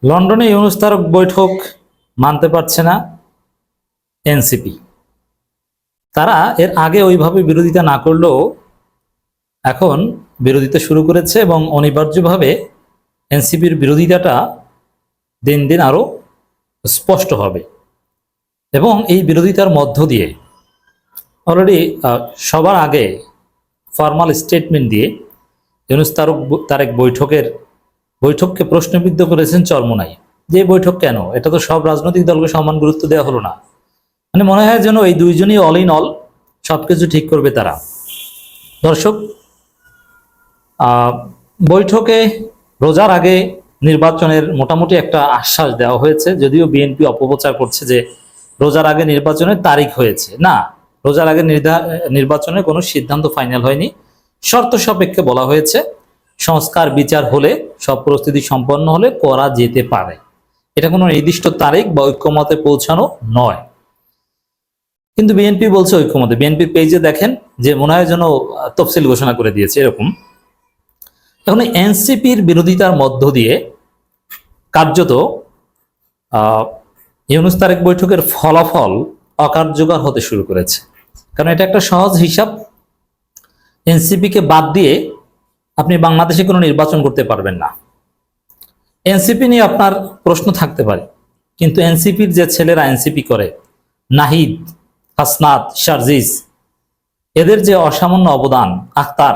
লন্ডনে ইউনূস তারক বৈঠক মানতে পারছে না এনসিপি। তারা এর আগে ওইভাবে বিরোধিতা না করলেও এখন বিরোধিতা শুরু করেছে এবং অনিবার্যভাবে এনসিপির বিরোধিতাটা দিন দিন আরো স্পষ্ট হবে। এবং এই বিরোধিতার মধ্য দিয়ে অলরেডি সবার আগে ফর্মাল স্টেটমেন্ট দিয়ে ইউনূস তারেক বৈঠককে প্রশ্নবিদ্ধ করেছেন চরমোনাই। যে বৈঠক কেন? এটা তো সব রাজনৈতিক দলকে সমান গুরুত্ব দেওয়া হলো না। মানে মনে হয় যেন এই দুইজনই অল ইন অল সবকিছু ঠিক করবে তারা। দর্শক, বৈঠকে রোজার আগে নির্বাচনের মোটামুটি একটা আশ্বাস দেওয়া হয়েছে, যদিও বিএনপি অপপ্রচার করছে যে রোজার আগে নির্বাচনের তারিখ হয়েছে। না, রোজার আগে নির্বাচনের কোনো সিদ্ধান্ত ফাইনাল হয়নি। শর্ত সাপেক্ষে বলা হয়েছে সংস্কার বিচার হলে, সব পরিস্থিতি সম্পন্ন হলে করা যেতে পারে। এটা কোনো নির্দিষ্ট তারিখ বা ঐক্যমতে পৌঁছানো নয়। কিন্তু বিএনপি বলছে ঐক্যমতে। বিএনপির পেজে দেখেন যে মনে হয় যেন তফসিল ঘোষণা করে দিয়েছে এরকম। এখন এনসিপির বিরোধিতার মধ্য দিয়ে কার্যত ইউনূস তারেক বৈঠকের ফলাফল অকার্যকর হতে শুরু করেছে। কারণ এটা একটা সহজ হিসাব। এনসিপিকে বাদ দিয়ে আপনি বাংলাদেশে কোনো নির্বাচন করতে পারবেন না। এনসিপি নিয়ে আপনার প্রশ্ন থাকতে পারে, কিন্তু এনসিপির যে ছেলেরা এনসিপি করে, নাহিদ, হাসনাত, শারজিস, এদের যে অসামান্য অবদান, আখতার,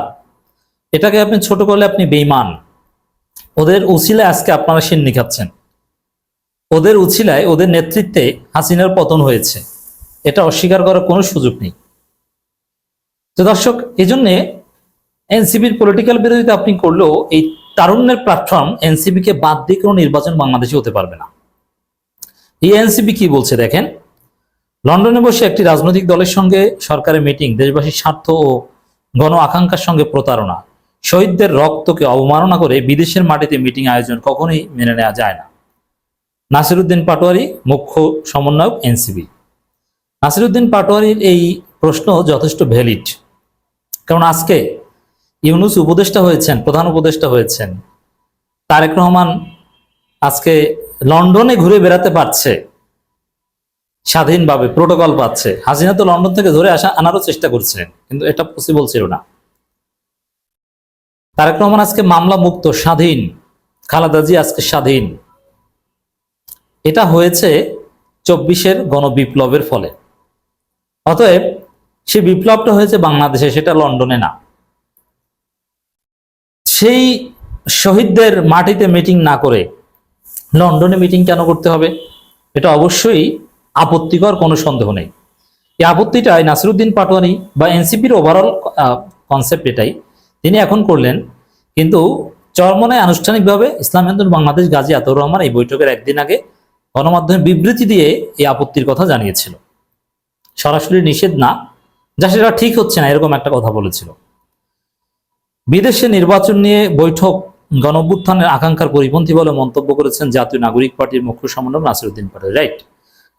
এটাকে আপনি ছোট করলে আপনি বেঈমান। ওদের উছিলায় আজকে আপনারা সিন্নি খাচ্ছেন। ওদের উছিলায়, ওদের নেতৃত্বে হাসিনার পতন হয়েছে। এটা অস্বীকার করার কোনো সুযোগ নেই। তো দর্শক, এই জন্যে এনসিপির পলিটিক্যাল বিরোধিতা আপনি করলেও এই তারুণ্যের প্ল্যাটফর্ম এনসিপিকে বাদ দিয়ে কোনো নির্বাচন বাংলাদেশে হতে পারবে না। এই এনসিপি কি বলছে দেখেন। লন্ডনে বসে একটি রাজনৈতিক দলের সঙ্গে সরকারের মিটিং দেশবাসীর স্বার্থ ও গণ আকাঙ্ক্ষার সঙ্গে প্রতারণা, শহীদদের রক্তকে অবমাননা করে বিদেশের মাটিতে মিটিং আয়োজন কখনোই মেনে নেওয়া যায় না। নাসিরউদ্দিন পাটোয়ারি, মুখ্য সমন্বয়ক এনসিপি। নাসিরউদ্দিন পাটোয়ারির এই প্রশ্ন যথেষ্ট ভ্যালিড, কারণ আজকে ইউনূস উপদেষ্টা হয়েছেন, প্রধান উপদেষ্টা হয়েছেন। তারেক রহমান আজকে লন্ডনে ঘুরে বেড়াতে পারছে স্বাধীনভাবে, প্রোটোকল পাচ্ছে। হাসিনা তো লন্ডন থেকে ধরে আনারও চেষ্টা করছিলেন, কিন্তু এটা পসিবল ছিল না। তারেক রহমান আজকে মামলা মুক্ত, স্বাধীন। খালেদা জি আজকে স্বাধীন। এটা হয়েছে 24-এর গণবিপ্লবের ফলে। অতএব সেই বিপ্লবটা হয়েছে বাংলাদেশে, সেটা লন্ডনে না। সেই শহীদদের মাটিতে মিটিং না করে লন্ডনে মিটিং কেন করতে হবে? এটা অবশ্যই আপত্তিকর, কোনো সন্দেহ নেই। এই আপত্তিটাই নাসিরউদ্দিন পাটোয়ারি বা এনসিপির ওভারঅল কনসেপ্ট এটাই তিনি এখন করলেন। কিন্তু চরমোনাই আনুষ্ঠানিকভাবে ইসলামী আন্দোলন বাংলাদেশ গাজী আতাউর রহমান এই বৈঠকের একদিন আগে গণমাধ্যমে বিবৃতি দিয়ে এই আপত্তির কথা জানিয়েছিল। সরাসরি নিষেধ না, যা সেটা ঠিক হচ্ছে না, এরকম একটা কথা বলেছিল। বিদেশে নির্বাচন নিয়ে বৈঠক গণঅভ্যুত্থানের আকাঙ্ক্ষার পরিপন্থী বলে মন্তব্য করেছেন জাতীয় নাগরিক পার্টির মুখ্য সমন্বয়ক নাসিরউদ্দিন পাটোয়ারি। রাইট।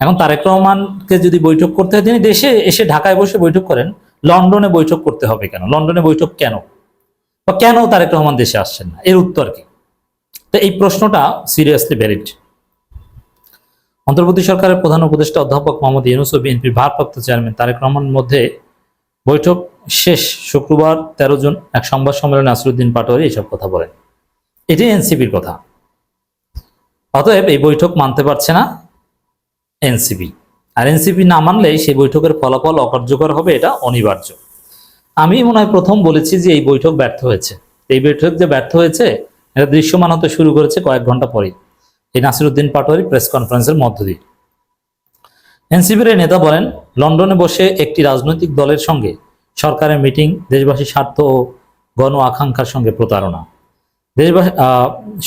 এখন তারেক রহমানকে যদি বৈঠক করতে হয়, তিনি দেশে এসে ঢাকায় বসে বৈঠক করেন। লন্ডনে বৈঠক করতে হবে কেন? লন্ডনে বৈঠক কেন, বা কেন তারেক রহমান দেশে আসছেন না? এর উত্তর কি? তো এই প্রশ্নটা সিরিয়াসলি ভ্যালিড। অন্তর্বর্তী সরকারের প্রধান উপদেষ্টা অধ্যাপক মোহাম্মদ ইউনূস ও বিএনপির ভারপ্রাপ্ত চেয়ারম্যান তারেক রহমানের মধ্যে বৈঠক শেষ শুক্রবার 13 জুন এক সংবাদ সম্মেলনে নাসিরউদ্দিন পাটোয়ারি এসব কথা বলেন। এটাই এনসিপির কথা। অতএব এই বৈঠক মানতে পারছে না এনসিপি, আর এনসিপি না মানলে সেই বৈঠকের ফলাফল অকার্যকর হবে, এটা অনিবার্য। আমি মনে হয় প্রথম বলেছি যে এই বৈঠক ব্যর্থ হয়েছে। এই বৈঠক যে ব্যর্থ হয়েছে এটা দৃশ্যমান হতে শুরু করেছে কয়েক ঘন্টা পরেই এই নাসিরউদ্দিন পাটোয়ারি প্রেস কনফারেন্সের মধ্য দিয়ে। এনসিপির নেতা বলেন, লন্ডনে বসে একটি রাজনৈতিক দলের সঙ্গে সরকারের মিটিং দেশবাসীর স্বার্থ ও গণ আকাঙ্ক্ষার সঙ্গে প্রতারণা, দেশবাসী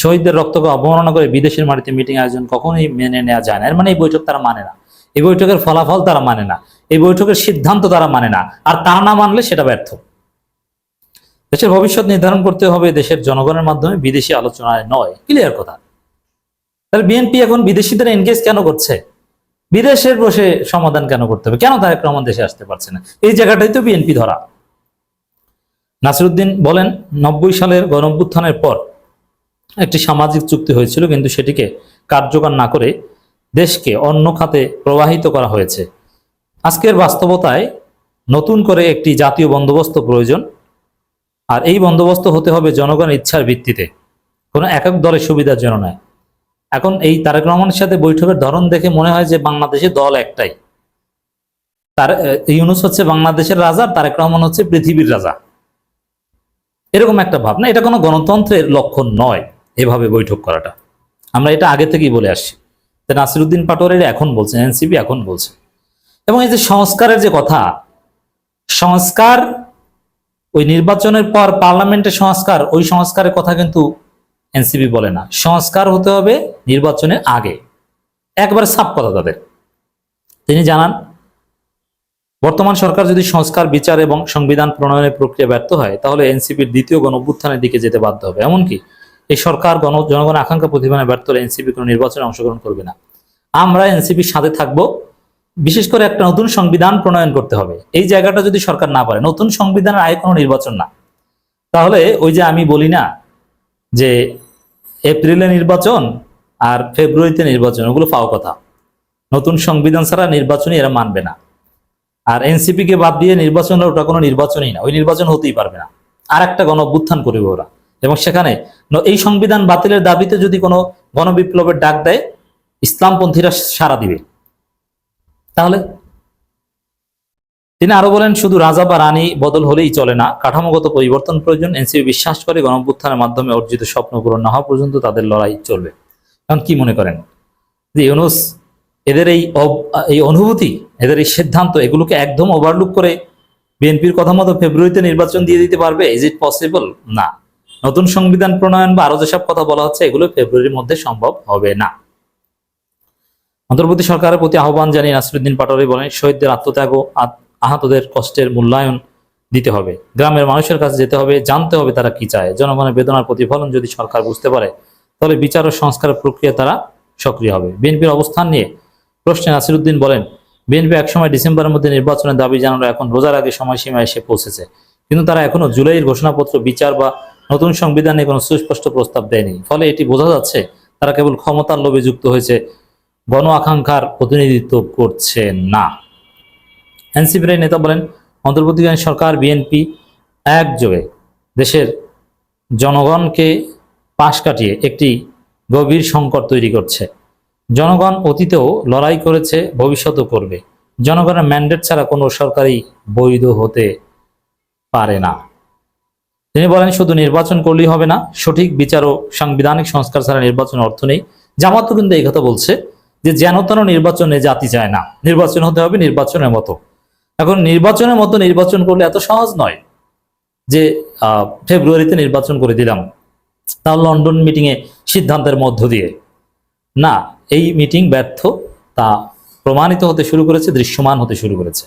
শহীদদের রক্তকে অবমাননা করে বিদেশের মাটিতে মিটিং আয়োজন কখনোই মেনে নেওয়া যায় না। এর মানে এই বৈঠক তারা মানে না, এই বৈঠকের ফলাফল তারা মানে না, এই বৈঠকের সিদ্ধান্ত তারা মানে না, আর তা না মানলে সেটা ব্যর্থ। দেশের ভবিষ্যৎ নির্ধারণ করতে হবে দেশের জনগণের মাধ্যমে, বিদেশি আলোচনায় নয়। ক্লিয়ার কথা। তাহলে বিএনপি এখন বিদেশিদের এনগেজ কেন করছে? বিদেশের বসে সমাধান কেন করতে হবে? কেন তারেক রহমান দেশে আসতে পারছে না? এই জায়গাটাই তো বিএনপি ধরা। নাসিরউদ্দিন বলেন, 90 সালের গণঅভ্যুত্থানের পর একটি সামাজিক চুক্তি হয়েছিল, কিন্তু সেটিকে কার্যকর না করে দেশকে অন্য খাতে প্রবাহিত করা হয়েছে। আজকের বাস্তবতায় নতুন করে একটি জাতীয় বন্দোবস্ত প্রয়োজন, আর এই বন্দোবস্ত হতে হবে জনগণের ইচ্ছার ভিত্তিতে, কোনো একক দলের সুবিধার জন্য নয়। এখন এই তারেক রহমানের সাথে বৈঠকের ধরন দেখে মনে হয় যে বাংলাদেশে দল একটাই, ইউনূস হচ্ছে বাংলাদেশের রাজা, তারেক রহমান হচ্ছে পৃথিবীর রাজা, এরকম একটা ভাবনা। এটা কোনো গণতন্ত্রের লক্ষণ নয় এভাবে বৈঠক করাটা। আমরা এটা আগে থেকেই বলে আসছি। নাসিরউদ্দিন পাটোয়ারি এখন বলছেন, এনসিপি এখন বলছে। এবং এই যে সংস্কারের যে কথা, সংস্কার ওই নির্বাচনের পর পার্লামেন্টের সংস্কার, ওই সংস্কারের কথা কিন্তু এনসিপি বলে না। সংস্কার হতে হবে নির্বাচনের আগে, একবারে সাফ কথা তাদের। তিনি জানান, বর্তমান সরকার যদি সংস্কার, বিচার এবং সংবিধান প্রণয়নের প্রক্রিয়া ব্যর্থ হয়, তাহলে এনসিপির দ্বিতীয় গণঅভ্যুত্থানের দিকে যেতে বাধ্য হবে। এমনকি এই সরকার জনগণের আকাঙ্ক্ষা প্রতিফলনে ব্যর্থ হলে এনসিপি কোনো নির্বাচনে অংশগ্রহণ করবে না। আমরা এনসিপির সাথে থাকবো, বিশেষ করে একটা নতুন সংবিধান প্রণয়ন করতে হবে। এই জায়গাটা যদি সরকার না পারে, নতুন সংবিধানের আগে কোনো নির্বাচন না, তাহলে ওই যে আমি বলি না যে এপ্রিলে নির্বাচন আর ফেব্রুয়ারিতে নির্বাচন, ওগুলো ফাও কথা। নতুন সংবিধান ছাড়া নির্বাচনই এরা মানবে না। আর এনসিপি কে বাদ দিয়ে নির্বাচন, ওটা কোনো নির্বাচনই না, ওই নির্বাচন হতেই পারবে না। আর একটা গণঅভ্যুত্থান করবে ওরা, এবং সেখানে এই সংবিধান বাতিলের দাবিতে যদি কোনো গণবিপ্লবের ডাক দেয়, ইসলামপন্থীরা সাড়া দিবে। তাহলে তিনি আরো বলেন, শুধু রাজা বা রানী বদল হলেই চলে না, কাঠামোগত পরিবর্তন প্রয়োজন। এনসিপি বিশ্বাস করে গণঅভ্যুত্থানের মাধ্যমে অর্জিত স্বপ্ন পূরণ না হওয়া পর্যন্ত তাদের লড়াই চলবে। এখন কি মনে করেন যে ইউনূস এদের এই অনুভূতি, এদের এই সিদ্ধান্ত, এগুলোকে একদম ওভারলুক করে বিএনপির কথা মতো ফেব্রুয়ারিতে নির্বাচন দিয়ে দিতে পারবে? Is it possible? না। নতুন সংবিধান প্রণয়ন বা আরো যেসব কথা বলা হচ্ছে, এগুলো ফেব্রুয়ারির মধ্যে সম্ভব হবে না। অন্তর্বর্তী সরকারের প্রতি আহ্বান জানিয়ে নাসিরউদ্দিন পাটোয়ারি বলেন, শহীদদের আত্মত্যাগ ও আহতদের কষ্টের মূল্যায়ন দিতে হবে, গ্রামের মানুষের কাছে যেতে হবে, জানতে হবে তারা কি চায়। জনগণের বেদনার প্রতিফলন যদি সরকার বুঝতে পারে, তাহলে বিচার ও সংস্কারের প্রক্রিয়া তারা সক্রিয় হবে। বিএনপির অবস্থান নিয়ে প্রশ্নে নাসিরউদ্দিন বলেন, বিএনপি একসময় ডিসেম্বরের মধ্যে নির্বাচনের দাবি জানানো এখন রোজার আগে সময়সীমা এসে পৌঁছেছে, কিন্তু তারা এখনো জুলাইয়ের ঘোষণাপত্র, বিচার বা নতুন সংবিধানে কোনো সুস্পষ্ট প্রস্তাব দেয়নি। ফলে এটি বোঝা যাচ্ছে তারা কেবল ক্ষমতার লোভে যুক্ত হয়েছে, গণ আকাঙ্ক্ষার প্রতিনিধিত্ব করছে না। এনসিপির নেতা বলেন, অন্তর্বর্তীকালীন সরকার, বিএনপি একযোগে দেশের জনগণকে পাশ কাটিয়ে একটি গভীর সংকট তৈরি করছে। জনগণ অতীতেও লড়াই করেছে, ভবিষ্যতেও করবে। জনগণের ম্যান্ডেট ছাড়া কোনো সরকারই বৈধ হতে পারে না। তিনি বলেন, শুধু নির্বাচন করলেই হবে না, সঠিক বিচার ও সাংবিধানিক সংস্কার ছাড়া নির্বাচন অর্থ নেই। জামাতও কিন্তু এই কথা বলছে যে যেন তেন নির্বাচনে জাতি চায় না, নির্বাচন হতে হবে নির্বাচনের মতো। এখন নির্বাচনের মতো নির্বাচন করলে এত সহজ নয় যে ফেব্রুয়ারিতে নির্বাচন করে দিলাম, তাও লন্ডন মিটিংয়ে সিদ্ধান্তের মধ্য দিয়ে। না, এই মিটিং ব্যর্থ, তা প্রমাণিত হতে শুরু করেছে, দৃশ্যমান হতে শুরু করেছে।